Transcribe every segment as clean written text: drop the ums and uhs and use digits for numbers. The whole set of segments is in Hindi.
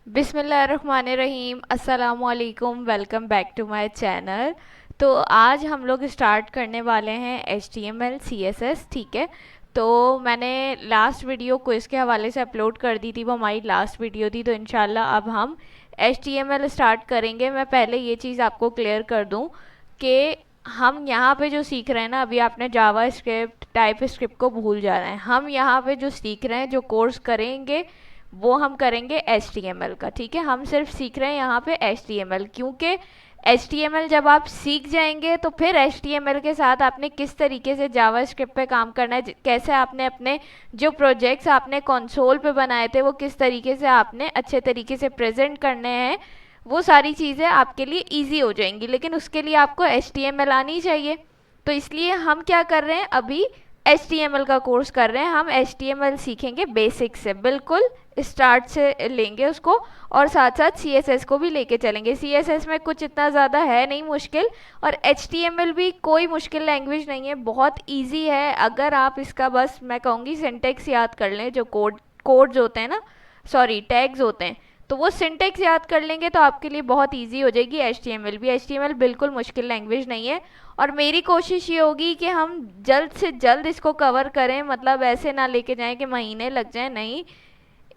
बिस्मिल्लाहिर्रहमानिर्रहीम, अस्सलामुअलैकुम। Welcome back to my channel. तो आज हम लोग स्टार्ट करने वाले हैं HTML CSS। ठीक है, तो मैंने लास्ट वीडियो क्विज़ के हवाले से अपलोड कर दी थी, वो हमारी लास्ट वीडियो थी। तो इंशाल्लाह अब हम HTML स्टार्ट करेंगे। मैं पहले ये चीज़ आपको क्लियर कर दूं कि हम यहाँ पे जो सीख रहे हैं ना, अभी आपने जावा स्क्रिप्ट टाइप स्क्रिप्ट को भूल जाना है। हम यहाँ पे जो सीख रहे हैं, जो कोर्स करेंगे, वो हम करेंगे HTML का। ठीक है, हम सिर्फ सीख रहे हैं यहाँ पे HTML, क्योंकि HTML जब आप सीख जाएंगे तो फिर HTML के साथ आपने किस तरीके से जावा स्क्रिप्ट पे काम करना है, कैसे आपने अपने जो प्रोजेक्ट्स आपने कंसोल पे बनाए थे वो किस तरीके से आपने अच्छे तरीके से प्रेजेंट करने हैं, वो सारी चीज़ें आपके लिए ईजी हो जाएंगी। लेकिन उसके लिए आपको HTML आनी चाहिए। तो इसलिए हम क्या कर रहे हैं, अभी HTML का कोर्स कर रहे हैं। हम HTML सीखेंगे बेसिक से, बिल्कुल स्टार्ट से लेंगे उसको, और साथ साथ CSS को भी लेके चलेंगे। CSS में कुछ इतना ज़्यादा है नहीं मुश्किल, और HTML भी कोई मुश्किल लैंग्वेज नहीं है, बहुत इजी है। अगर आप इसका बस मैं कहूँगी सिंटेक्स याद कर लें, जो कोड्स होते हैं ना, सॉरी टैग्स होते हैं, तो वो सिंटेक्स याद कर लेंगे तो आपके लिए बहुत इजी हो जाएगी HTML भी। HTML बिल्कुल मुश्किल लैंग्वेज नहीं है, और मेरी कोशिश ये होगी कि हम जल्द से जल्द इसको कवर करें। मतलब ऐसे ना लेके जाएं कि महीने लग जाएं, नहीं,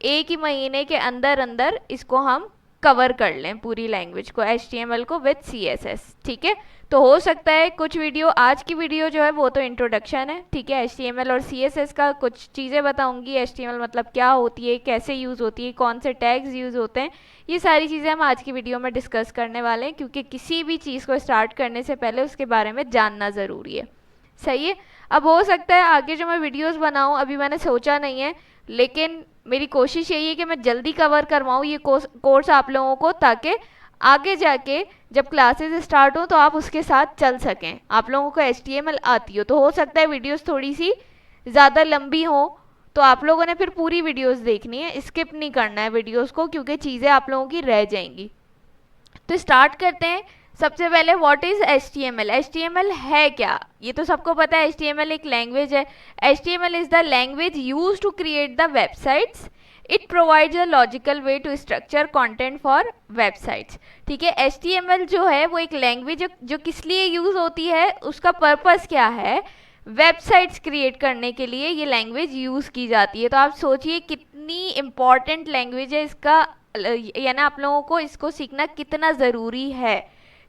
एक ही महीने के अंदर अंदर इसको हम कवर कर लें पूरी लैंग्वेज को, HTML को विद CSS। ठीक है, तो हो सकता है कुछ वीडियो, आज की वीडियो जो है वो तो इंट्रोडक्शन है। ठीक है, HTML और CSS का कुछ चीज़ें बताऊंगी। HTML मतलब क्या होती है, कैसे यूज़ होती है, कौन से टैग्स यूज़ होते हैं, ये सारी चीज़ें हम आज की वीडियो में डिस्कस करने वाले हैं, क्योंकि किसी भी चीज़ को स्टार्ट करने से पहले उसके बारे में जानना ज़रूरी है। सही है। अब हो सकता है आगे जो मैं वीडियोस बनाऊं, अभी मैंने सोचा नहीं है, लेकिन मेरी कोशिश यही है कि मैं जल्दी कवर करवाऊँ ये कोर्स आप लोगों को, ताकि आगे जाके जब क्लासेस स्टार्ट हो तो आप उसके साथ चल सकें। आप लोगों को HTML आती हो सकता है वीडियोस थोड़ी सी ज़्यादा लंबी हो, तो आप लोगों ने फिर पूरी वीडियोस देखनी है, स्किप नहीं करना है वीडियोस को, क्योंकि चीज़ें आप लोगों की रह जाएंगी। तो स्टार्ट करते हैं। सबसे पहले व्हाट इज HTML। HTML है क्या, ये तो सबको पता है। HTML एक लैंग्वेज है। HTML is the language use to create the websites. It provides a logical way to structure content for websites. ठीक है, HTML जो है वो एक लैंग्वेज जो किस लिए यूज होती है, उसका पर्पस क्या है, वेबसाइट्स क्रिएट करने के लिए ये लैंग्वेज यूज की जाती है। तो आप सोचिए कितनी इंपॉर्टेंट लैंग्वेज है इसका, यानी आप लोगों को इसको सीखना कितना ज़रूरी है।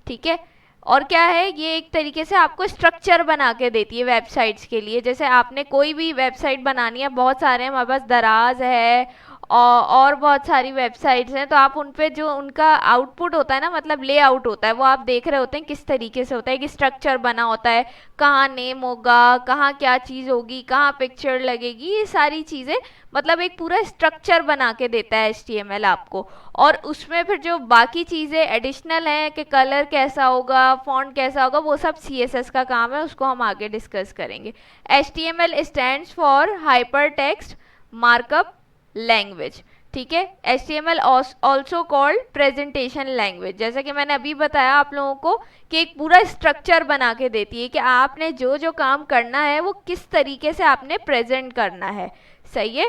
ठीक है, और क्या है, ये एक तरीके से आपको स्ट्रक्चर बना के देती है वेबसाइट्स के लिए। जैसे आपने कोई भी वेबसाइट बनानी है, बहुत सारे हैं हमारे पास, दराज है और बहुत सारी वेबसाइट्स हैं, तो आप उन पे जो उनका आउटपुट होता है ना, मतलब लेआउट होता है, वो आप देख रहे होते हैं किस तरीके से होता है, कि स्ट्रक्चर बना होता है, कहाँ नेम होगा, कहाँ क्या चीज़ होगी, कहाँ पिक्चर लगेगी, ये सारी चीज़ें, मतलब एक पूरा स्ट्रक्चर बना के देता है HTML आपको। और उसमें फिर जो बाकी चीज़ें एडिशनल हैं, कि कलर कैसा होगा, फॉन्ट कैसा होगा, वो सब CSS का काम है, उसको हम आगे डिस्कस करेंगे। HTML stands for hyper text markup language. ठीक है, HTML also called presentation language. जैसा कि मैंने अभी बताया आप लोगों को, कि एक पूरा स्ट्रक्चर बना के देती है कि आपने जो जो काम करना है वो किस तरीके से आपने प्रेजेंट करना है। सही है,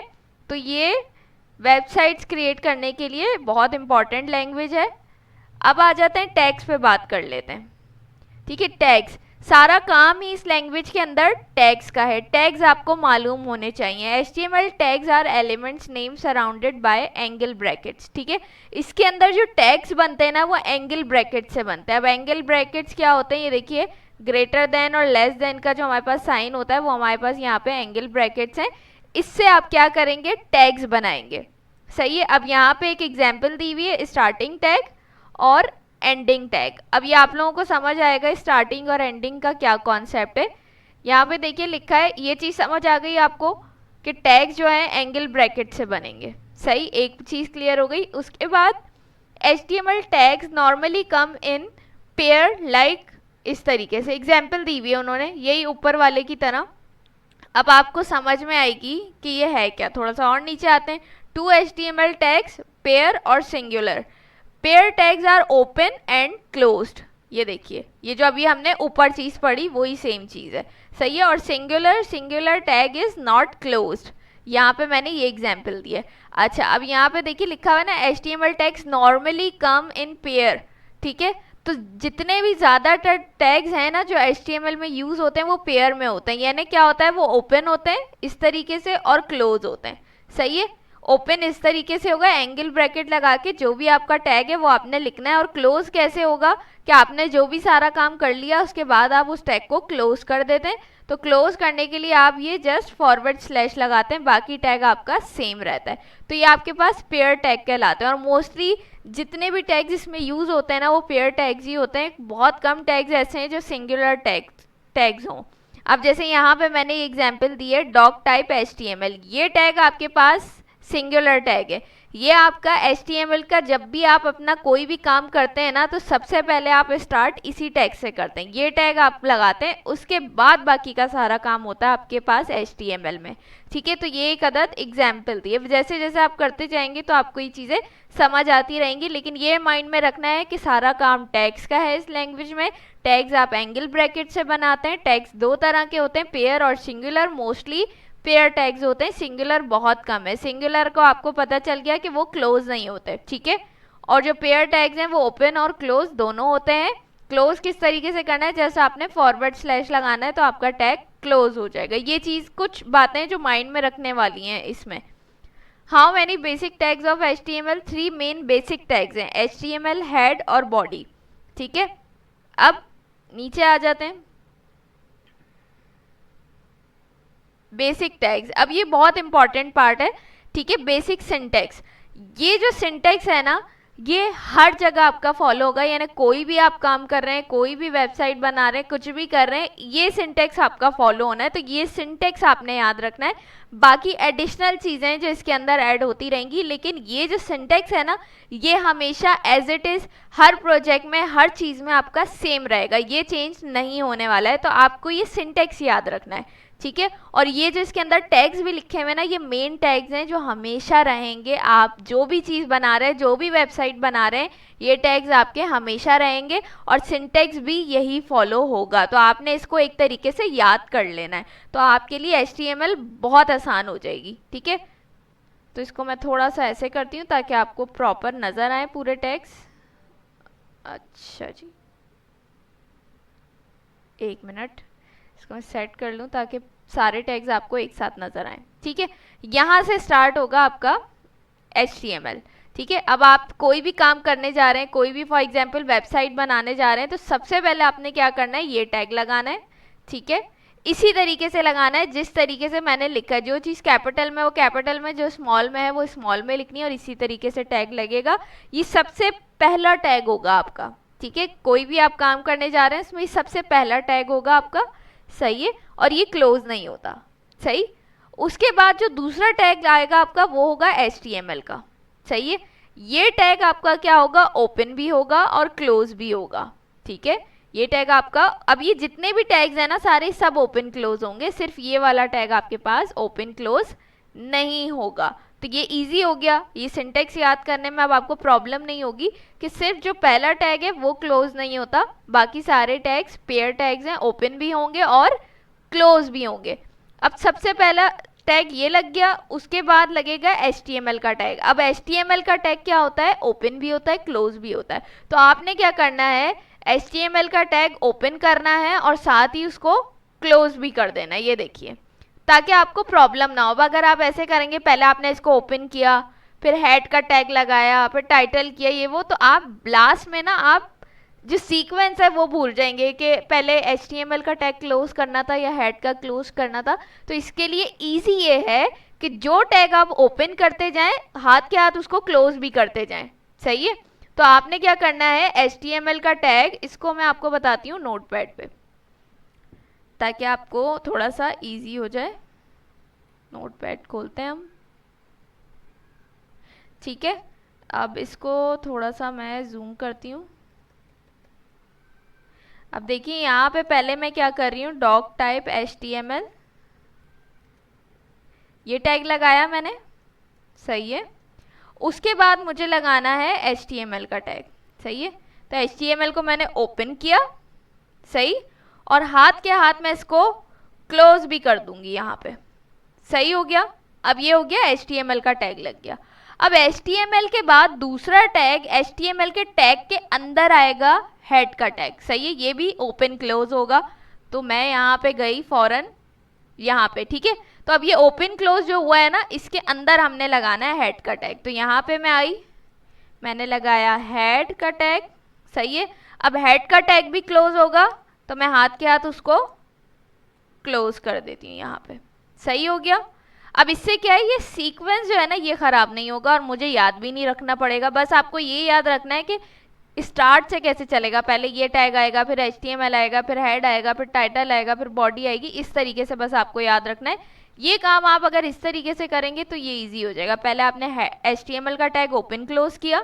तो ये वेबसाइट्स क्रिएट करने के लिए बहुत इंपॉर्टेंट लैंग्वेज है। अब आ जाते हैं टैग्स पे, बात कर लेते हैं। ठीक है, टैग्स, सारा काम ही इस लैंग्वेज के अंदर टैग्स का है। टैग्स आपको मालूम होने चाहिए। HTML tags are elements name surrounded by angle brackets. ठीक है, इसके अंदर जो टैग्स बनते हैं ना, वो एंगल ब्रैकेट से बनते हैं। अब एंगल ब्रैकेट्स क्या होते हैं, ये देखिए, ग्रेटर देन और लेस देन का जो हमारे पास साइन होता है, वो हमारे पास यहाँ पे एंगल ब्रैकेट्स हैं। इससे आप क्या करेंगे, टैग्स बनाएंगे। सही है, अब यहाँ पे एक एग्जाम्पल दी हुई है, स्टार्टिंग टैग और एंडिंग टैग। अब ये आप लोगों को समझ आएगा स्टार्टिंग और एंडिंग का क्या कॉन्सेप्ट है। यहाँ पे देखिए लिखा है, ये चीज़ समझ आ गई आपको कि टैग जो है एंगल ब्रैकेट से बनेंगे। सही, एक चीज़ क्लियर हो गई। उसके बाद HTML tags normally come in pair, like इस तरीके से एग्जाम्पल दी हुई है उन्होंने, यही ऊपर वाले की तरह। अब आपको समझ में आएगी कि ये है क्या। थोड़ा सा और नीचे आते हैं। 2 HTML टैग्स, पेयर और singular. Pair tags are open and closed. ये देखिए, ये जो अभी हमने ऊपर चीज पढ़ी वही सेम चीज है। सही है, और singular tag is not closed. यहाँ पे मैंने ये एग्जाम्पल दिया है। अच्छा, अब यहाँ पे देखिए लिखा हुआ है ना, HTML tags normally come in pair, ठीक है। तो जितने भी ज़्यादा टैग्स हैं ना जो HTML में यूज़ होते हैं वो पेयर में होते हैं, यानी क्या होता है, वो ओपन होते हैं इस तरीके से और क्लोज होते हैं। सही है, ओपन इस तरीके से होगा एंगल ब्रैकेट लगा के, जो भी आपका टैग है वो आपने लिखना है। और क्लोज कैसे होगा कि आपने जो भी सारा काम कर लिया उसके बाद आप उस टैग को क्लोज कर देते हैं। तो क्लोज करने के लिए आप ये जस्ट फॉरवर्ड स्लैश लगाते हैं, बाकी टैग आपका सेम रहता है। तो ये आपके पास पेयर टैग कहलाते हैं। और मोस्टली जितने भी टैग्स इसमें यूज होते हैं ना वो पेयर टैग्स ही होते हैं। बहुत कम टैग्स ऐसे हैं जो सिंगुलर टैग्स हों। अब जैसे यहाँ पे मैंने एग्जाम्पल दी है डॉक टाइप HTML, ये टैग आपके पास सिंगुलर टैग है। ये आपका HTML का जब भी आप अपना कोई भी काम करते हैं ना तो सबसे पहले आप स्टार्ट इसी टैग से करते हैं, ये टैग आप लगाते हैं, उसके बाद बाकी का सारा काम होता है आपके पास HTML में। ठीक है, तो ये एक अदद एग्जाम्पल थी। जैसे जैसे आप करते जाएंगे तो आपको ये चीज़ें समझ आती रहेंगी, लेकिन ये माइंड में रखना है कि सारा काम टैग्स का है इस लैंग्वेज में। टैग्स आप एंगल ब्रैकेट से बनाते हैं। टैग्स दो तरह के होते हैं, पेयर और सिंगुलर। मोस्टली पेयर टैग्स होते हैं, सिंगुलर बहुत कम है। सिंगुलर को आपको पता चल गया कि वो क्लोज नहीं होते, ठीक है। और जो पेयर टैग्स हैं वो ओपन और क्लोज दोनों होते हैं। क्लोज किस तरीके से करना है, जैसे आपने फॉरवर्ड स्लैश लगाना है तो आपका टैग क्लोज हो जाएगा। ये चीज़ कुछ बातें जो माइंड में रखने वाली हैं इसमें। How many basic tags of HTML, 3 main basic tags हैं, HTML, हेड और बॉडी। ठीक है, अब नीचे आ जाते हैं बेसिक टैग्स। अब ये बहुत इंपॉर्टेंट पार्ट है, ठीक है। बेसिक सिंटैक्स, ये जो सिंटैक्स है ना ये हर जगह आपका फॉलो होगा, यानी कोई भी आप काम कर रहे हैं, कोई भी वेबसाइट बना रहे हैं, कुछ भी कर रहे हैं, ये सिंटैक्स आपका फॉलो होना है। तो ये सिंटैक्स आपने याद रखना है। बाकी एडिशनल चीज़ें जो इसके अंदर ऐड होती रहेंगी, लेकिन ये जो सिंटैक्स है ना ये हमेशा एज इट इज़ हर प्रोजेक्ट में हर चीज़ में आपका सेम रहेगा, ये चेंज नहीं होने वाला है। तो आपको ये सिंटैक्स याद रखना है, ठीक है। और ये जो इसके अंदर टैग्स भी लिखे हुए हैं ना ये मेन टैग्स हैं जो हमेशा रहेंगे। आप जो भी चीज़ बना रहे हैं, जो भी वेबसाइट बना रहे हैं, ये टैग्स आपके हमेशा रहेंगे और सिंटैक्स भी यही फॉलो होगा। तो आपने इसको एक तरीके से याद कर लेना है, तो आपके लिए HTML बहुत आसान हो जाएगी, ठीक है। तो इसको मैं थोड़ा सा ऐसे करती हूँ ताकि आपको प्रॉपर नज़र आए पूरे टैग्स। अच्छा जी, एक मिनट, इसको मैं सेट कर लूँ ताकि सारे टैग्स आपको एक साथ नजर आए, ठीक है। यहाँ से स्टार्ट होगा आपका HTML, ठीक है। अब आप कोई भी काम करने जा रहे हैं, कोई भी फॉर एग्जांपल वेबसाइट बनाने जा रहे हैं, तो सबसे पहले आपने क्या करना है, ये टैग लगाना है, ठीक है। इसी तरीके से लगाना है जिस तरीके से मैंने लिखा है। जो चीज़ कैपिटल में वो कैपिटल में, जो स्मॉल में है वो स्मॉल में लिखनी है, और इसी तरीके से टैग लगेगा। ये सबसे पहला टैग होगा आपका, ठीक है। कोई भी आप काम करने जा रहे हैं इसमें सबसे पहला टैग होगा आपका, सही है। और ये क्लोज नहीं होता, सही। उसके बाद जो दूसरा टैग आएगा आपका वो होगा HTML का, सही है। ये टैग आपका क्या होगा, ओपन भी होगा और क्लोज भी होगा, ठीक है। ये टैग आपका, अब ये जितने भी टैग्स हैं ना सारे सब ओपन क्लोज होंगे, सिर्फ ये वाला टैग आपके पास ओपन क्लोज नहीं होगा। तो ये इजी हो गया, ये सिंटेक्स याद करने में अब आपको प्रॉब्लम नहीं होगी कि सिर्फ जो पहला टैग है वो क्लोज नहीं होता, बाकी सारे टैग्स पेयर टैग्स हैं, ओपन भी होंगे और क्लोज भी होंगे। अब सबसे पहला टैग ये लग गया, उसके बाद लगेगा HTML का टैग। अब HTML का टैग क्या होता है, ओपन भी होता है क्लोज भी होता है। तो आपने क्या करना है, HTML का टैग ओपन करना है और साथ ही उसको क्लोज भी कर देना है, ये देखिए, ताकि आपको प्रॉब्लम ना हो। अगर आप ऐसे करेंगे, पहले आपने इसको ओपन किया, फिर हेड का टैग लगाया, फिर टाइटल किया, ये वो, तो आप लास्ट में ना आप जो सीक्वेंस है वो भूल जाएंगे कि पहले HTML का टैग क्लोज करना था या हेड का क्लोज करना था। तो इसके लिए इजी ये है कि जो टैग आप ओपन करते जाएं हाथ के हाथ उसको क्लोज भी करते जाएं, सही है। तो आपने क्या करना है, HTML का टैग, इसको मैं आपको बताती हूँ नोटपैड पे ताकि आपको थोड़ा सा इजी हो जाए। नोटपैड खोलते हैं हम, ठीक है। अब इसको थोड़ा सा मैं जूम करती हूँ। अब देखिए यहाँ पे पहले मैं क्या कर रही हूँ, डॉक टाइप HTML, ये टैग लगाया मैंने, सही है। उसके बाद मुझे लगाना है HTML का टैग, सही है। तो HTML को मैंने ओपन किया, सही, और हाथ के हाथ में इसको क्लोज भी कर दूंगी यहाँ पे, सही हो गया। अब ये हो गया HTML का टैग लग गया। अब HTML के बाद दूसरा टैग, HTML के टैग के अंदर आएगा हेड का टैग। सही है, ये भी ओपन क्लोज होगा। तो मैं यहाँ पे गई फौरन यहाँ पे, ठीक है। तो अब ये ओपन क्लोज जो हुआ है ना, इसके अंदर हमने लगाना है हेड का टैग। तो यहाँ पे मैं आई, मैंने लगाया हेड का टैग। सही है, अब हेड का टैग भी क्लोज होगा, तो मैं हाथ के हाथ उसको क्लोज कर देती हूँ यहाँ पे। सही हो गया। अब इससे क्या है, ये सीक्वेंस जो है ना ये खराब नहीं होगा और मुझे याद भी नहीं रखना पड़ेगा। बस आपको ये याद रखना है कि स्टार्ट से कैसे चलेगा। पहले ये टैग आएगा, फिर HTML आएगा, फिर हेड आएगा, फिर टाइटल आएगा, फिर बॉडी आएगी। इस तरीके से बस आपको याद रखना है। ये काम आप अगर इस तरीके से करेंगे तो ये इजी हो जाएगा। पहले आपने HTML का टैग ओपन क्लोज किया,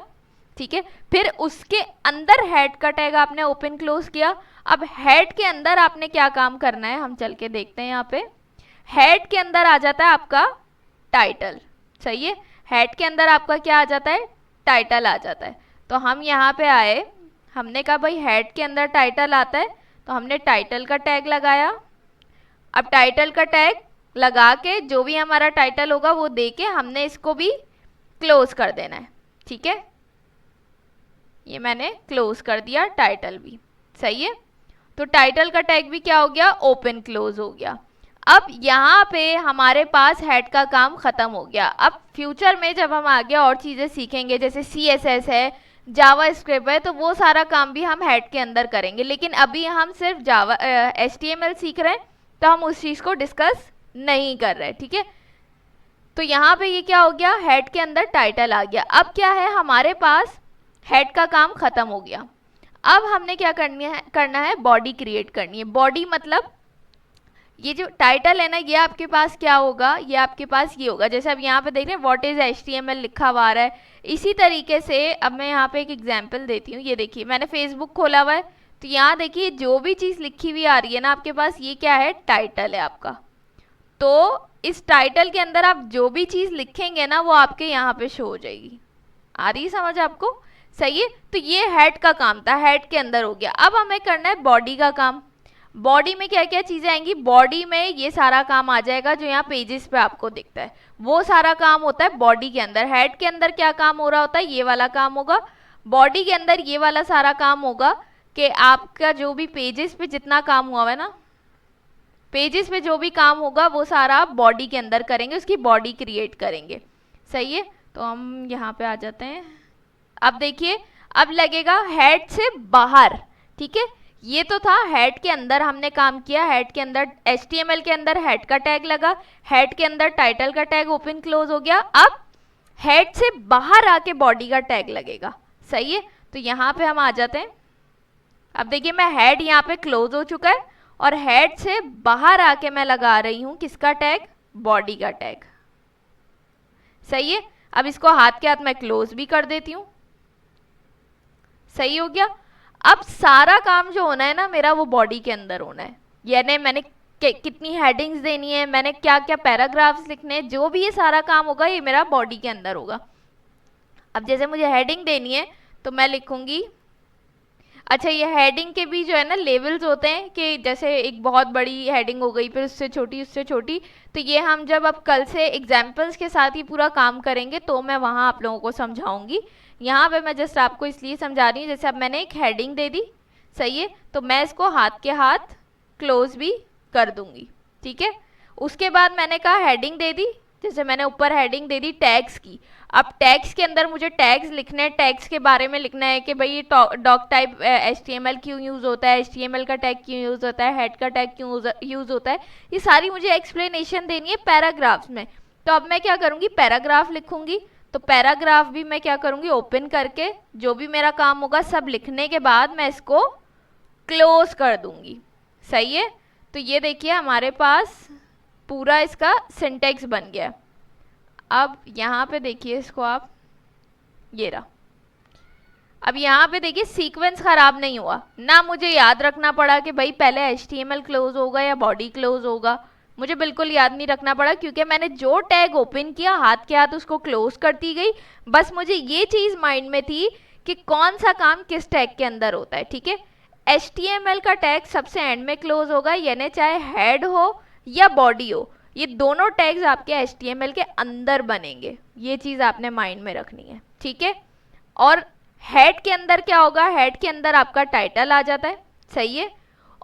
ठीक है, फिर उसके अंदर हेड का टैग आपने ओपन क्लोज किया। अब हेड के अंदर आपने क्या काम करना है, हम चल के देखते हैं। यहाँ पे हेड के अंदर आ जाता है आपका टाइटल। सही है, हेड के अंदर आपका क्या आ जाता है, टाइटल आ जाता है। तो हम यहाँ पे आए, हमने कहा भाई हेड के अंदर टाइटल आता है, तो हमने टाइटल का टैग लगाया। अब टाइटल का टैग लगा के जो भी हमारा टाइटल होगा वो दे के हमने इसको भी क्लोज कर देना है, ठीक है। ये मैंने क्लोज कर दिया टाइटल भी। सही है, तो टाइटल का टैग भी क्या हो गया, ओपन क्लोज हो गया। अब यहाँ पे हमारे पास हेड का काम खत्म हो गया। अब फ्यूचर में जब हम आगे और चीज़ें सीखेंगे, जैसे CSS है, जावास्क्रिप्ट है, तो वो सारा काम भी हम हेड के अंदर करेंगे। लेकिन अभी हम सिर्फ HTML सीख रहे हैं, तो हम उस चीज़ को डिस्कस नहीं कर रहे, ठीक है। तो यहाँ पे ये क्या हो गया, हेड के अंदर टाइटल आ गया। अब क्या है, हमारे पास हेड का काम खत्म हो गया। अब हमने क्या करना है, बॉडी क्रिएट करनी है। बॉडी मतलब ये जो टाइटल है ना, ये आपके पास क्या होगा, ये आपके पास ये होगा। जैसे अब यहाँ पे देख रहे हैं व्हाट इज HTML लिखा हुआ आ रहा है। इसी तरीके से अब मैं यहाँ पे एक एग्जांपल देती हूँ। ये देखिए, मैंने फेसबुक खोला हुआ है, तो यहाँ देखिए जो भी चीज़ लिखी हुई आ रही है ना आपके पास, ये क्या है, टाइटल है आपका। तो इस टाइटल के अंदर आप जो भी चीज़ लिखेंगे ना वो आपके यहाँ पे शो हो जाएगी। आ रही है समझ आपको? सही है, तो ये हेड का काम था, हेड के अंदर हो गया। अब हमें करना है बॉडी का काम। बॉडी में क्या क्या चीज़ें आएंगी, बॉडी में ये सारा काम आ जाएगा जो यहाँ पेजेस पे आपको दिखता है, वो सारा काम होता है बॉडी के अंदर। हेड के अंदर क्या काम हो रहा होता है, ये वाला काम होगा। बॉडी के अंदर ये वाला सारा काम होगा कि आपका जो भी पेजेस पे जितना काम हुआ है ना, पेजेस पे जो भी काम होगा वो सारा आप बॉडी के अंदर करेंगे, उसकी बॉडी क्रिएट करेंगे। सही है, तो हम यहाँ पे आ जाते हैं। अब देखिए, अब लगेगा हेड से बाहर, ठीक है। ये तो था हेड के अंदर हमने काम किया, हेड के अंदर HTML के अंदर हेड का टैग लगा, हेड के अंदर टाइटल का टैग ओपन क्लोज हो गया। अब हेड से बाहर आके बॉडी का टैग लगेगा। सही है, तो यहाँ पे हम आ जाते हैं। अब देखिए, मैं हेड यहाँ पे क्लोज हो चुका है और हेड से बाहर आके मैं लगा रही हूँ किसका टैग, बॉडी का टैग। सही है, अब इसको हाथ के हाथ मैं क्लोज भी कर देती हूँ। सही हो गया। अब सारा काम जो होना है ना मेरा, वो बॉडी के अंदर होना है। यानी मैंने कितनी हेडिंग्स देनी है, मैंने क्या क्या पैराग्राफ्स लिखने हैं, जो भी ये सारा काम होगा ये मेरा बॉडी के अंदर होगा। अब जैसे मुझे हेडिंग देनी है तो मैं लिखूंगी, अच्छा ये हेडिंग के भी जो है ना लेवल्स होते हैं कि जैसे एक बहुत बड़ी हेडिंग हो गई, फिर उससे छोटी, उससे छोटी। तो ये हम जब अब कल से एग्जाम्पल्स के साथ ही पूरा काम करेंगे तो मैं वहाँ आप लोगों को समझाऊंगी। यहाँ पे मैं जस्ट आपको इसलिए समझा रही हूँ, जैसे अब मैंने एक हेडिंग दे दी, सही है, तो मैं इसको हाथ के हाथ क्लोज भी कर दूंगी, ठीक है। उसके बाद मैंने कहा हेडिंग दे दी, जैसे मैंने ऊपर हेडिंग दे दी टैग्स की। अब टैग्स के अंदर मुझे टैग्स लिखने हैं, टैग्स के बारे में लिखना है कि भाई ये डॉक टाइप HTML क्यों यूज़ होता है, HTML का टैग क्यों यूज़ होता है, हेड का टैग क्यों यूज़ होता है, ये सारी मुझे एक्सप्लेनेशन देनी है पैराग्राफ्स में। तो अब मैं क्या करूँगी, पैराग्राफ लिखूँगी। तो पैराग्राफ भी मैं क्या करूँगी, ओपन करके जो भी मेरा काम होगा सब लिखने के बाद मैं इसको क्लोज कर दूँगी। सही है, तो ये देखिए हमारे पास पूरा इसका सिंटेक्स बन गया। अब यहाँ पे देखिए इसको आप, ये रहा। अब यहाँ पे देखिए सीक्वेंस खराब नहीं हुआ ना, मुझे याद रखना पड़ा कि भाई पहले HTML क्लोज होगा या बॉडी क्लोज होगा, मुझे बिल्कुल याद नहीं रखना पड़ा, क्योंकि मैंने जो टैग ओपन किया हाथ के हाथ उसको क्लोज करती गई। बस मुझे ये चीज़ माइंड में थी कि कौन सा काम किस टैग के अंदर होता है, ठीक है। HTML का टैग सबसे एंड में क्लोज होगा, यानी चाहे हेड हो या बॉडी हो, ये दोनों टैग्स आपके HTML के अंदर बनेंगे, ये चीज़ आपने माइंड में रखनी है, ठीक है। और हेड के अंदर क्या होगा, हेड के अंदर आपका टाइटल आ जाता है, सही है।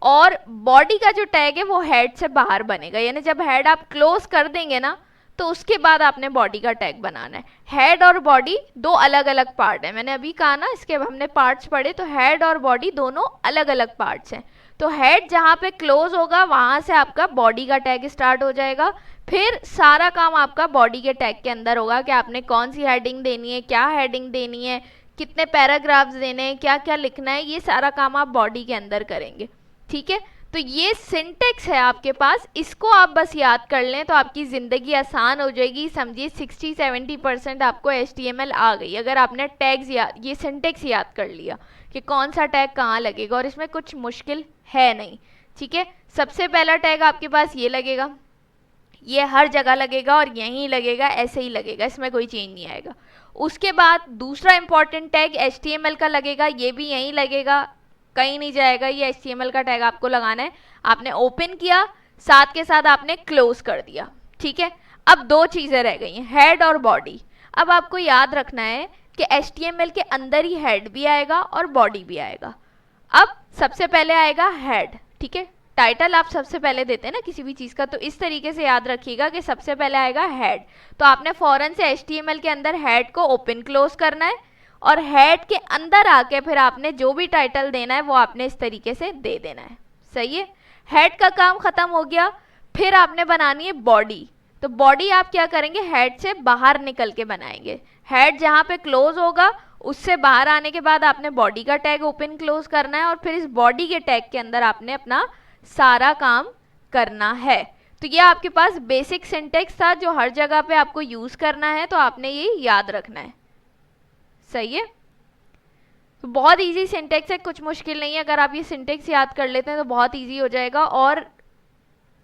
और बॉडी का जो टैग है वो हेड से बाहर बनेगा, यानी जब हेड आप क्लोज कर देंगे ना तो उसके बाद आपने बॉडी का टैग बनाना है। हेड और बॉडी दो अलग अलग पार्ट है, मैंने अभी कहा ना, इसके हमने पार्ट्स पढ़े, तो हेड और बॉडी दोनों अलग अलग पार्ट्स हैं। तो हेड जहाँ पे क्लोज होगा वहां से आपका बॉडी का टैग स्टार्ट हो जाएगा, फिर सारा काम आपका बॉडी के टैग के अंदर होगा कि आपने कौन सी हेडिंग देनी है, क्या हेडिंग देनी है, कितने पैराग्राफ्स देने हैं, क्या क्या लिखना है, ये सारा काम आप बॉडी के अंदर करेंगे, ठीक है। तो ये सिंटेक्स है आपके पास, इसको आप बस याद कर लें तो आपकी ज़िंदगी आसान हो जाएगी। समझिए 60-70% आपको HTML आ गई अगर आपने टैग्स याद, ये सिंटेक्स याद कर लिया कि कौन सा टैग कहाँ लगेगा, और इसमें कुछ मुश्किल है नहीं, ठीक है। सबसे पहला टैग आपके पास ये लगेगा, ये हर जगह लगेगा और यहीं लगेगा, ऐसे ही लगेगा, इसमें कोई चेंज नहीं आएगा। उसके बाद दूसरा इंपॉर्टेंट टैग HTML का लगेगा, ये भी यहीं लगेगा, कहीं नहीं जाएगा, ये HTML का टैग आपको लगाना है। आपने ओपन किया, साथ के साथ आपने क्लोज कर दिया, ठीक है। अब दो चीज़ें रह गई हैं, हेड और बॉडी। अब आपको याद रखना है कि HTML के अंदर ही हेड भी आएगा और बॉडी भी आएगा। अब सबसे पहले आएगा हेड, ठीक है। टाइटल आप सबसे पहले देते हैं ना किसी भी चीज़ का, तो इस तरीके से याद रखिएगा कि सबसे पहले आएगा हेड। तो आपने फौरन से HTML के अंदर हेड को ओपन क्लोज करना है, और हेड के अंदर आके फिर आपने जो भी टाइटल देना है वो आपने इस तरीके से दे देना है, सही है। हेड का काम खत्म हो गया, फिर आपने बनानी है बॉडी। तो बॉडी आप क्या करेंगे, हेड से बाहर निकल के बनाएंगे। हेड जहाँ पे क्लोज होगा उससे बाहर आने के बाद आपने बॉडी का टैग ओपन क्लोज करना है, और फिर इस बॉडी के टैग के अंदर आपने अपना सारा काम करना है। तो ये आपके पास बेसिक सिंटेक्स था जो हर जगह पे आपको यूज करना है, तो आपने ये याद रखना है, सही है। तो बहुत इजी सिंटेक्स है, कुछ मुश्किल नहीं है। अगर आप ये सिंटेक्स याद कर लेते हैं तो बहुत इजी हो जाएगा, और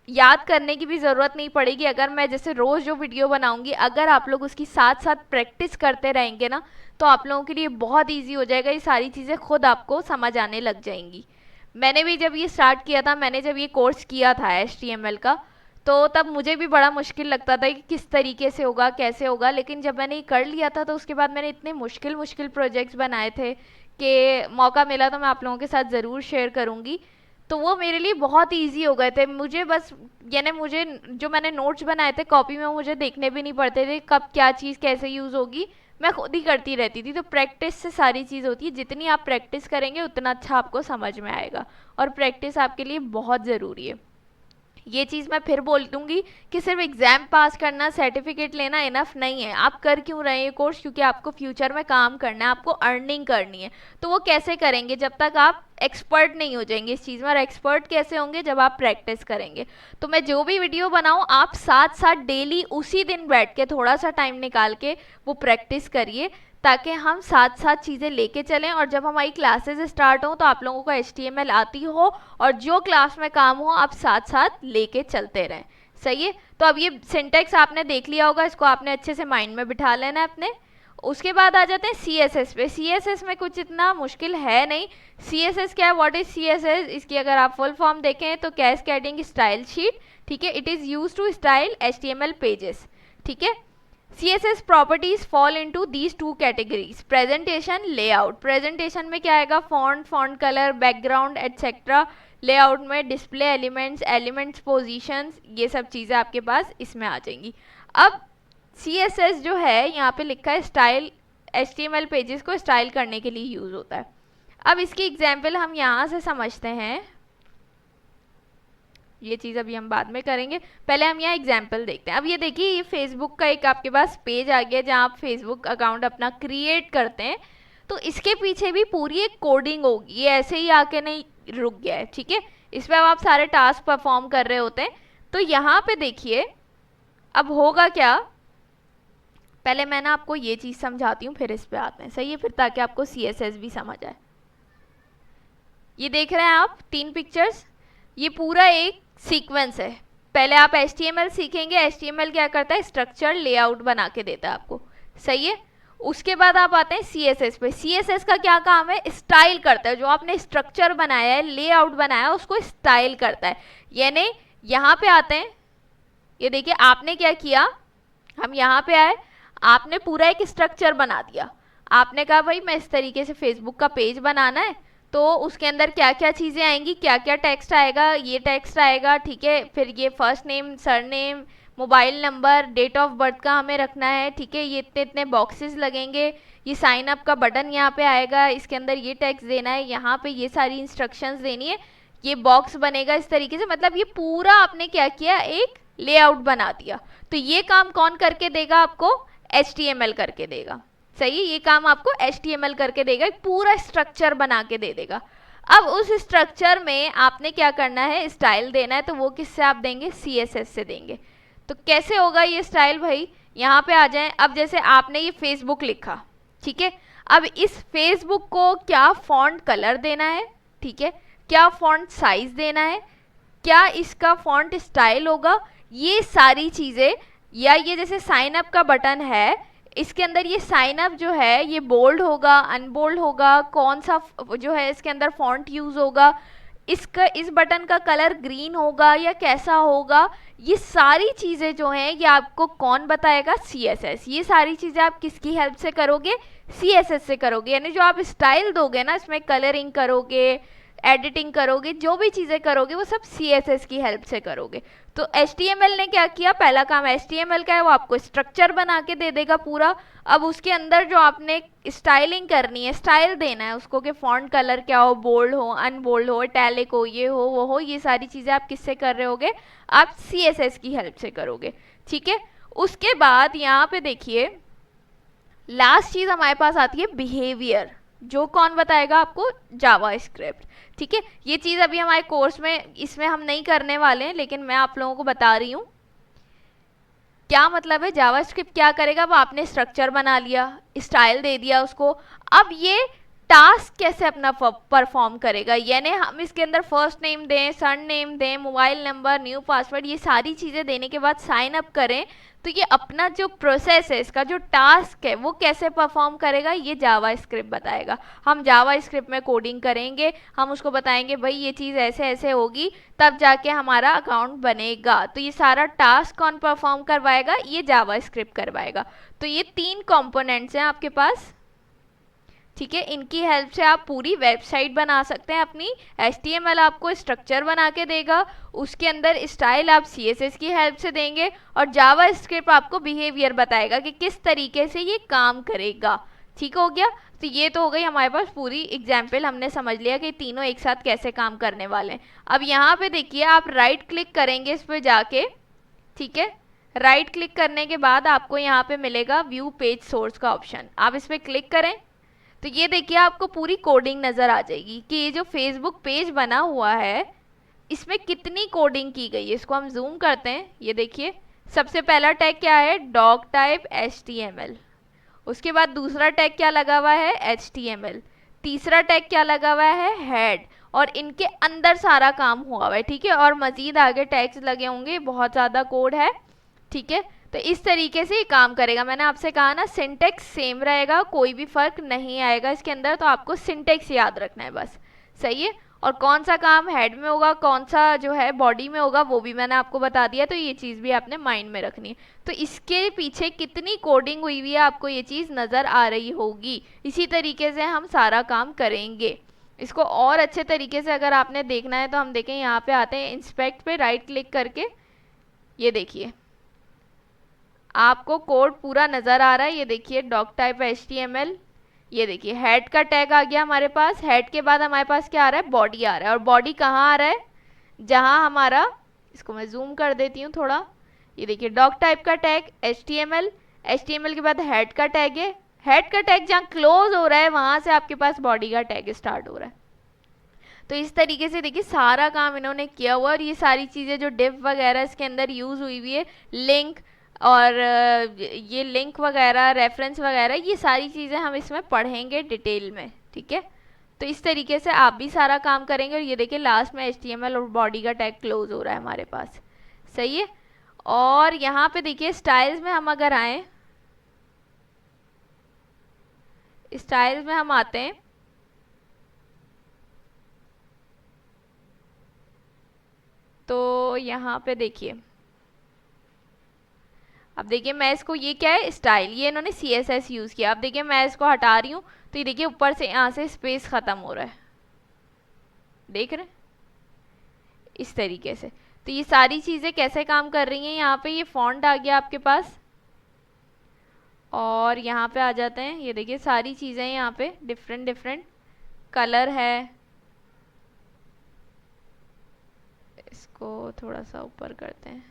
याद करने की भी ज़रूरत नहीं पड़ेगी। अगर मैं जैसे रोज़ जो वीडियो बनाऊंगी, अगर आप लोग उसकी साथ साथ प्रैक्टिस करते रहेंगे ना, तो आप लोगों के लिए बहुत इजी हो जाएगा, ये सारी चीज़ें खुद आपको समझ आने लग जाएंगी। मैंने भी जब ये स्टार्ट किया था, मैंने जब ये कोर्स किया था HTML का, तो तब मुझे भी बड़ा मुश्किल लगता था कि किस तरीके से होगा, कैसे होगा, लेकिन जब मैंने ये कर लिया था तो उसके बाद मैंने इतने मुश्किल मुश्किल प्रोजेक्ट्स बनाए थे कि मौका मिला तो मैं आप लोगों के साथ ज़रूर शेयर करूँगी। तो वो मेरे लिए बहुत इजी हो गए थे, मुझे बस, यानी मुझे जो मैंने नोट्स बनाए थे कॉपी में, मुझे देखने भी नहीं पड़ते थे कब क्या चीज़ कैसे यूज़ होगी, मैं खुद ही करती रहती थी। तो प्रैक्टिस से सारी चीज़ होती है, जितनी आप प्रैक्टिस करेंगे उतना अच्छा आपको समझ में आएगा, और प्रैक्टिस आपके लिए बहुत ज़रूरी है। ये चीज़ मैं फिर बोल दूंगी कि सिर्फ एग्ज़ाम पास करना, सर्टिफिकेट लेना इनफ नहीं है। आप कर क्यों रहे हैं ये कोर्स, क्योंकि आपको फ्यूचर में काम करना है, आपको अर्निंग करनी है। तो वो कैसे करेंगे, जब तक आप एक्सपर्ट नहीं हो जाएंगे इस चीज़ में। और एक्सपर्ट कैसे होंगे, जब आप प्रैक्टिस करेंगे। तो मैं जो भी वीडियो बनाऊँ, आप साथ साथ डेली उसी दिन बैठ के थोड़ा सा टाइम निकाल के वो प्रैक्टिस करिए, ताकि हम साथ साथ चीज़ें लेके चलें, और जब हमारी क्लासेस स्टार्ट हों तो आप लोगों को HTML आती हो, और जो क्लास में काम हो आप साथ साथ लेके चलते रहें, सही है। तो अब ये सिंटेक्स आपने देख लिया होगा, इसको आपने अच्छे से माइंड में बिठा लेना है अपने। उसके बाद आ जाते हैं CSS पे। CSS में कुछ इतना मुश्किल है नहीं। CSS क्या है, व्हाट इज CSS, इसकी अगर आप फुल फॉर्म देखें तो कैस्केडिंग स्टाइल शीट, ठीक है। It is use to style HTML pages, ठीक है। CSS properties fall into these two categories, presentation, layout। presentation में क्या आएगा, font, font color, background etc। layout में display elements, elements positions, ये सब चीज़ें आपके पास इसमें आ जाएंगी। अब CSS जो है यहाँ पे लिखा है स्टाइल, HTML पेजेस को स्टाइल करने के लिए यूज़ होता है। अब इसकी एग्जाम्पल हम यहाँ से समझते हैं, ये चीज़ अभी हम बाद में करेंगे, पहले हम यहाँ एग्जाम्पल देखते हैं। अब ये देखिए, ये फेसबुक का एक आपके पास पेज आ गया जहाँ आप फेसबुक अकाउंट अपना क्रिएट करते हैं। तो इसके पीछे भी पूरी एक कोडिंग होगी, ये ऐसे ही आके नहीं रुक गया है, ठीक है। इस पर आप सारे टास्क परफॉर्म कर रहे होते हैं। तो यहाँ पे देखिए अब होगा क्या, पहले मैं ना आपको ये चीज़ समझाती हूँ, फिर इस पर आते हैं, सही है, फिर ताकि आपको CSS भी समझ आए। ये देख रहे हैं आप 3 पिक्चर्स, ये पूरा एक सीक्वेंस है। पहले आप HTML सीखेंगे, HTML क्या करता है, स्ट्रक्चर लेआउट बना के देता है आपको, सही है। उसके बाद आप आते हैं CSS पे। CSS का क्या काम है, स्टाइल करता है, जो आपने स्ट्रक्चर बनाया है, लेआउट बनाया है, उसको स्टाइल करता है। यानी यहाँ पे आते हैं, ये देखिए आपने क्या किया, हम यहाँ पे आए, आपने पूरा एक स्ट्रक्चर बना दिया। आपने कहा भाई मैं इस तरीके से फेसबुक का पेज बनाना है, तो उसके अंदर क्या क्या चीज़ें आएंगी, क्या क्या टेक्स्ट आएगा, ये टेक्स्ट आएगा, ठीक है, फिर ये first name, surname, mobile number, date of birth का हमें रखना है, ठीक है, ये इतने इतने बॉक्सेस लगेंगे, ये साइन अप का बटन यहाँ पे आएगा, इसके अंदर ये टेक्स्ट देना है, यहाँ पे ये सारी इंस्ट्रक्शंस देनी है, ये बॉक्स बनेगा इस तरीके से। मतलब ये पूरा आपने क्या किया, एक लेआउट बना दिया। तो ये काम कौन करके देगा आपको, HTML करके देगा। सही है, ये काम आपको HTML करके देगा, एक पूरा स्ट्रक्चर बना के दे देगा। अब उस स्ट्रक्चर में आपने क्या करना है, स्टाइल देना है, तो वो किससे आप देंगे, CSS से देंगे। तो कैसे होगा ये स्टाइल भाई, यहाँ पे आ जाएं। अब जैसे आपने ये फेसबुक लिखा, ठीक है, अब इस फेसबुक को क्या फॉन्ट कलर देना है, ठीक है, क्या फॉन्ट साइज देना है, क्या इसका फॉन्ट स्टाइल होगा, ये सारी चीज़ें, या ये जैसे साइन अप का बटन है, इसके अंदर ये साइन अप जो है ये बोल्ड होगा, अनबोल्ड होगा, कौन सा जो है इसके अंदर फॉन्ट यूज़ होगा, इसका इस बटन का कलर ग्रीन होगा या कैसा होगा, ये सारी चीज़ें जो हैं ये आपको कौन बताएगा, CSS। ये सारी चीज़ें आप किसकी हेल्प से करोगे, CSS से करोगे। यानी जो आप स्टाइल दोगे ना, इसमें कलरिंग करोगे, एडिटिंग करोगे, जो भी चीज़ें करोगे वो सब CSS की हेल्प से करोगे। तो HTML ने क्या किया, पहला काम HTML का है, वो आपको स्ट्रक्चर बना के दे देगा पूरा। अब उसके अंदर जो आपने स्टाइलिंग करनी है, स्टाइल देना है उसको, कि फॉन्ट कलर क्या हो, बोल्ड हो, अनबोल्ड हो, इटैलिक हो, ये हो, वो हो, ये सारी चीज़ें आप किससे कर रहे होगे, आप CSS की हेल्प से करोगे। ठीक है, उसके बाद यहाँ पे देखिए लास्ट चीज़ हमारे पास आती है बिहेवियर, जो कौन बताएगा आपको, जावा स्क्रिप्ट। ठीक है, ये चीज़ अभी हमारे कोर्स में इसमें हम नहीं करने वाले हैं, लेकिन मैं आप लोगों को बता रही हूँ क्या मतलब है। जावा स्क्रिप्ट क्या करेगा, अब आपने स्ट्रक्चर बना लिया, स्टाइल दे दिया उसको, अब ये टास्क कैसे अपना परफॉर्म करेगा, यानी हम इसके अंदर फर्स्ट नेम दें, सन नेम दें, मोबाइल नंबर, न्यू पासवर्ड, ये सारी चीज़ें देने के बाद साइन अप करें, तो ये अपना जो प्रोसेस है, इसका जो टास्क है वो कैसे परफॉर्म करेगा, ये जावा स्क्रिप्ट बताएगा। हम जावा स्क्रिप्ट में कोडिंग करेंगे, हम उसको बताएंगे भाई ये चीज़ ऐसे ऐसे होगी, तब जाके हमारा अकाउंट बनेगा। तो ये सारा टास्क कौन परफॉर्म करवाएगा, ये जावा स्क्रिप्ट करवाएगा। तो ये 3 कंपोनेंट्स हैं आपके पास। ठीक है, इनकी हेल्प से आप पूरी वेबसाइट बना सकते हैं अपनी। HTML आपको स्ट्रक्चर बना के देगा, उसके अंदर स्टाइल आप CSS की हेल्प से देंगे, और जावा स्क्रिप्ट आपको बिहेवियर बताएगा कि किस तरीके से ये काम करेगा। ठीक हो गया, तो ये तो हो गई हमारे पास पूरी एग्जाम्पल, हमने समझ लिया कि तीनों एक साथ कैसे काम करने वाले हैं। अब यहाँ पे देखिए आप राइट क्लिक करेंगे इस पर जाके, ठीक है, राइट क्लिक करने के बाद आपको यहाँ पे मिलेगा व्यू पेज सोर्स का ऑप्शन, आप इस पर क्लिक करें तो ये देखिए आपको पूरी कोडिंग नज़र आ जाएगी कि ये जो फेसबुक पेज बना हुआ है इसमें कितनी कोडिंग की गई है। इसको हम जूम करते हैं, ये देखिए सबसे पहला टैग क्या है, डॉक टाइप HTML, उसके बाद दूसरा टैग क्या लगा हुआ है, HTML, तीसरा टैग क्या लगा हुआ है, हेड, और इनके अंदर सारा काम हुआ हुआ है। ठीक है, और मज़ीद आगे टैग्स लगे होंगे, बहुत ज़्यादा कोड है। ठीक है, तो इस तरीके से ये काम करेगा। मैंने आपसे कहा ना सिंटेक्स सेम रहेगा, कोई भी फर्क नहीं आएगा इसके अंदर, तो आपको सिंटेक्स याद रखना है बस। सही है, और कौन सा काम हेड में होगा, कौन सा जो है बॉडी में होगा, वो भी मैंने आपको बता दिया, तो ये चीज़ भी आपने माइंड में रखनी है। तो इसके पीछे कितनी कोडिंग हुई हुई है आपको ये चीज़ नज़र आ रही होगी। इसी तरीके से हम सारा काम करेंगे। इसको और अच्छे तरीके से अगर आपने देखना है तो हम देखें, यहाँ पे आते हैं इंस्पेक्ट पे राइट क्लिक करके, ये देखिए आपको कोड पूरा नज़र आ रहा है। ये देखिए डॉक टाइप HTML, ये देखिए हेड का टैग आ गया हमारे पास, हेड के बाद हमारे पास क्या आ रहा है, बॉडी आ रहा है, और बॉडी कहाँ आ रहा है, जहाँ हमारा, इसको मैं जूम कर देती हूँ थोड़ा, ये देखिए डॉक टाइप का टैग HTML, HTML के बाद हेड का टैग है, हेड का टैग जहाँ क्लोज हो रहा है वहाँ से आपके पास बॉडी का टैग स्टार्ट हो रहा है। तो इस तरीके से देखिए सारा काम इन्होंने किया हुआ, और ये सारी चीज़ें जो डिव वगैरह इसके अंदर यूज़ हुई हुई है, लिंक और ये लिंक वगैरह, रेफरेंस वगैरह, ये सारी चीज़ें हम इसमें पढ़ेंगे डिटेल में। ठीक है, तो इस तरीके से आप भी सारा काम करेंगे, और ये देखिए लास्ट में HTML और बॉडी का टैग क्लोज हो रहा है हमारे पास। सही है, और यहाँ पे देखिए स्टाइल्स में हम अगर आए, स्टाइल्स में हम आते हैं तो यहाँ पे देखिए अब देखिए मैं इसको, ये क्या है, स्टाइल, ये इन्होंने CSS यूज़ किया। अब देखिए मैं इसको हटा रही हूँ तो ये देखिए ऊपर से यहाँ से स्पेस ख़त्म हो रहा है, देख रहे हैं, इस तरीके से। तो ये सारी चीज़ें कैसे काम कर रही हैं, यहाँ पे ये फॉन्ट आ गया आपके पास, और यहाँ पे आ जाते हैं, ये देखिए सारी चीज़ें यहाँ पे डिफरेंट डिफरेंट कलर है। इसको थोड़ा सा ऊपर करते हैं,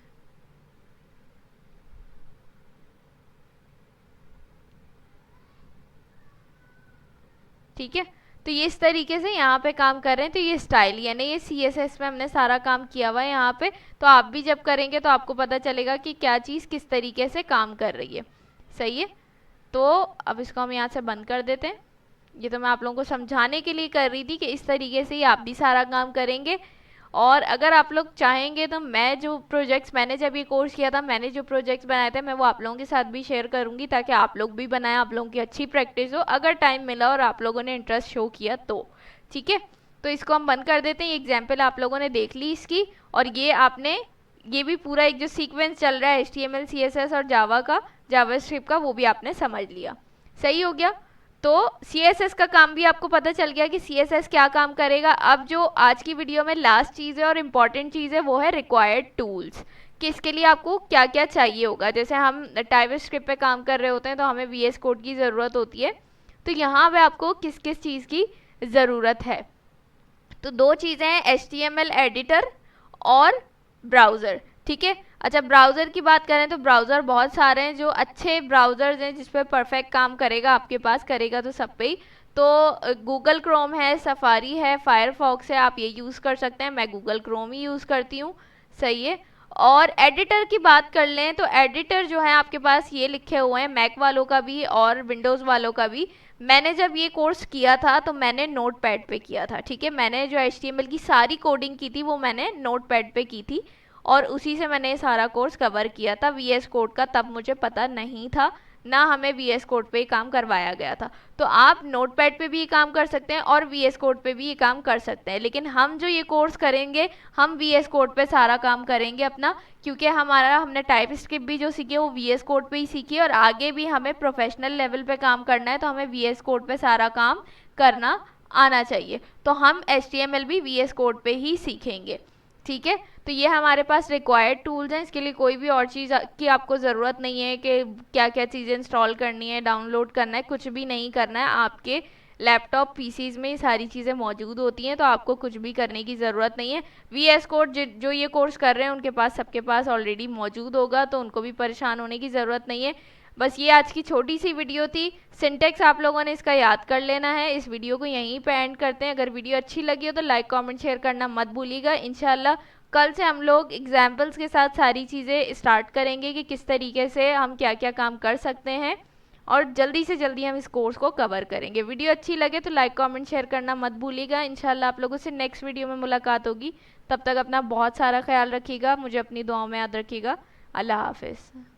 ठीक है। तो ये इस तरीके से यहाँ पे काम कर रहे हैं। तो ये स्टाइल यानी ये CSS में हमने सारा काम किया हुआ है यहाँ पे। तो आप भी जब करेंगे तो आपको पता चलेगा कि क्या चीज़ किस तरीके से काम कर रही है, सही है। तो अब इसको हम यहाँ से बंद कर देते हैं। ये तो मैं आप लोगों को समझाने के लिए कर रही थी कि इस तरीके से ही आप भी सारा काम करेंगे। और अगर आप लोग चाहेंगे तो मैं जो प्रोजेक्ट्स, मैंने जब ये कोर्स किया था, मैंने जो प्रोजेक्ट्स बनाए थे मैं वो आप लोगों के साथ भी शेयर करूंगी, ताकि आप लोग भी बनाएं, आप लोगों की अच्छी प्रैक्टिस हो, अगर टाइम मिला और आप लोगों ने इंटरेस्ट शो किया तो, ठीक है। तो इसको हम बंद कर देते हैं। ये एग्जाम्पल आप लोगों ने देख ली इसकी, और ये आपने, ये भी पूरा एक जो सीक्वेंस चल रहा है HTML CSS और जावा का, जावास्क्रिप्ट का, वो भी आपने समझ लिया, सही हो गया। तो CSS का काम भी आपको पता चल गया कि CSS क्या काम करेगा। अब जो आज की वीडियो में लास्ट चीज़ है और इम्पॉर्टेंट चीज़ है वो है रिक्वायर्ड टूल्स, कि इसके लिए आपको क्या क्या चाहिए होगा। जैसे हम टाइपस्क्रिप्ट पे काम कर रहे होते हैं तो हमें VS कोड की ज़रूरत होती है, तो यहाँ पे आपको किस किस चीज़ की ज़रूरत है। तो दो चीज़ें हैं, HTML एडिटर और ब्राउज़र, ठीक है। अच्छा, ब्राउज़र की बात करें तो ब्राउज़र बहुत सारे हैं, जो अच्छे ब्राउज़र्स हैं जिस पे परफेक्ट काम करेगा, आपके पास करेगा तो सब पे ही। तो गूगल क्रोम है, सफारी है, फायरफॉक्स है, आप ये यूज़ कर सकते हैं। मैं गूगल क्रोम ही यूज़ करती हूँ, सही है। और एडिटर की बात कर लें तो एडिटर जो है आपके पास ये लिखे हुए हैं, मैक वालों का भी और विंडोज़ वालों का भी। मैंने जब ये कोर्स किया था तो मैंने नोटपैड पे किया था, ठीक है। मैंने जो HTML की सारी कोडिंग की थी वो मैंने नोटपैड पे की थी, और उसी से मैंने सारा कोर्स कवर किया था। VS कोड का तब मुझे पता नहीं था, ना हमें VS कोड पे ही काम करवाया गया था। तो आप नोटपैड पे भी ये काम कर सकते हैं और VS कोड पे भी ये काम कर सकते हैं, लेकिन हम जो ये कोर्स करेंगे हम VS कोड पे सारा काम करेंगे अपना, क्योंकि हमने टाइपस्क्रिप्ट भी जो सीखी है वो VS कोड पे ही सीखी है, और आगे भी हमें प्रोफेशनल लेवल पे काम करना है तो हमें VS कोड पे सारा काम करना आना चाहिए। तो हम HTML भी VS कोड पे ही सीखेंगे, ठीक है। तो ये हमारे पास रिक्वायर्ड टूल्स हैं। इसके लिए कोई भी और चीज़ की आपको ज़रूरत नहीं है कि क्या क्या चीज़ें इंस्टॉल करनी है, डाउनलोड करना है, कुछ भी नहीं करना है। आपके लैपटॉप PCs में ये सारी चीज़ें मौजूद होती हैं, तो आपको कुछ भी करने की ज़रूरत नहीं है। VS कोड जो ये कोर्स कर रहे हैं उनके पास, सबके पास ऑलरेडी मौजूद होगा, तो उनको भी परेशान होने की ज़रूरत नहीं है। बस ये आज की छोटी सी वीडियो थी। सिंटेक्स आप लोगों ने इसका याद कर लेना है। इस वीडियो को यहीं पे एंड करते हैं। अगर वीडियो अच्छी लगी हो तो लाइक कमेंट शेयर करना मत भूलिएगा। इंशाल्लाह कल से हम लोग एग्जाम्पल्स के साथ सारी चीज़ें स्टार्ट करेंगे कि किस तरीके से हम क्या क्या काम कर सकते हैं, और जल्दी से जल्दी हम इस कोर्स को कवर करेंगे। वीडियो अच्छी लगे तो लाइक कमेंट शेयर करना मत भूलिएगा। इंशाल्लाह आप लोगों से नेक्स्ट वीडियो में मुलाकात होगी। तब तक अपना बहुत सारा ख्याल रखिएगा, मुझे अपनी दुआओं में याद रखिएगा। अल्लाह हाफिज़।